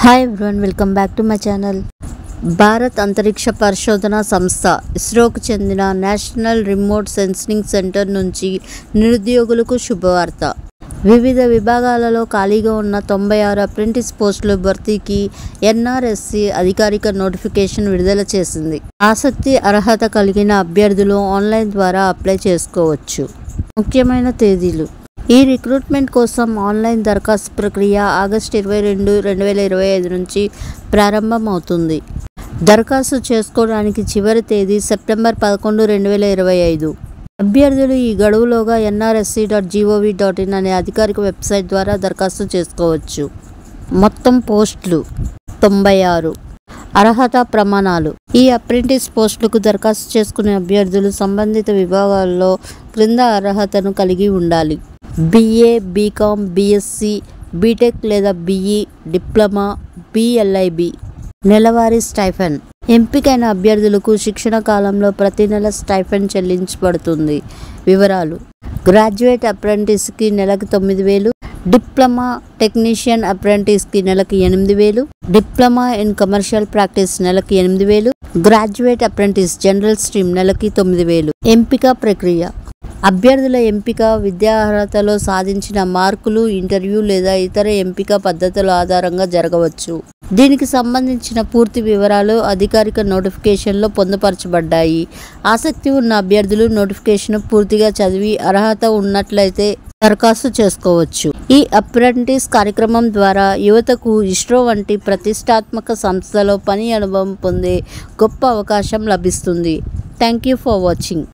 Hi everyone, welcome back to my channel. Bharat అంతరిక్ష పరిశోధన సంస్థ ఇస్రోకు చెందిన నేషనల్ రిమోట్ సెన్సింగ్ సెంటర్ నుంచి నిరుద్యోగులకు శుభవార్త. వివిధ విభాగాలలో ఖాళీగా ఉన్న 96 అప్రెంటిస్ పోస్టుల భర్తీకి ఎన్ఆర్ఎస్సి అధికారిక నోటిఫికేషన్ విడుదల చేసింది. ఆసక్తి, అర్హత కలిగిన అభ్యర్థులు ఆన్లైన్ ద్వారా అప్లై చేసుకోవచ్చు. ముఖ్యమైన తేదీలు: ఈ రిక్రూట్మెంట్ కోసం ఆన్లైన్ దరఖాస్తు ప్రక్రియ ఆగస్టు 22, 2025 నుంచి ప్రారంభమవుతుంది. దరఖాస్తు చేసుకోవడానికి చివరి తేదీ సెప్టెంబర్ 11, 2025. అభ్యర్థులు ఈ గడువులోగా nrsc.gov.in అనే అధికారిక వెబ్సైట్ ద్వారా దరఖాస్తు చేసుకోవచ్చు. మొత్తం పోస్టులు 96. అర్హత ప్రమాణాలు: ఈ అప్రెంటిస్ పోస్టులకు దరఖాస్తు చేసుకునే అభ్యర్థులు సంబంధిత విభాగాల్లో క్రింద అర్హతను కలిగి ఉండాలి: BA, BCom, BSc, బీటెక్ లేదా BE, డిప్లొమా, BLIB. నెలవారీ స్టైఫండ్: ఎంపికైన అభ్యర్థులకు శిక్షణ కాలంలో ప్రతి నెల స్టైఫండ్ చెల్లించబడుతుంది. వివరాలు: గ్రాడ్యుయేట్ అప్రెంటిస్కి నెలకు 9,000, డిప్లొమా టెక్నీషియన్ అప్రెంటిస్కి నెలకు 8,000, డిప్లొమా ఇన్ కమర్షియల్ ప్రాక్టీస్ నెలకు 8,000, గ్రాడ్యుయేట్ అప్రెంటిస్ జనరల్ స్ట్రీమ్ నెలకి 9,000. ఎంపిక ప్రక్రియ: అభ్యర్థుల ఎంపిక విద్యా అర్హతలో సాధించిన మార్కులు, ఇంటర్వ్యూ లేదా ఇతర ఎంపిక పద్ధతుల ఆధారంగా జరగవచ్చు. దీనికి సంబంధించిన పూర్తి వివరాలు అధికారిక నోటిఫికేషన్లో పొందుపరచబడ్డాయి. ఆసక్తి ఉన్న అభ్యర్థులు నోటిఫికేషన్ పూర్తిగా చదివి అర్హత ఉన్నట్లయితే దరఖాస్తు చేసుకోవచ్చు. ఈ అప్రెంటిస్ కార్యక్రమం ద్వారా యువతకు ఇస్రో వంటి ప్రతిష్టాత్మక సంస్థలో పని అనుభవం పొందే గొప్ప అవకాశం లభిస్తుంది. Thank you for watching.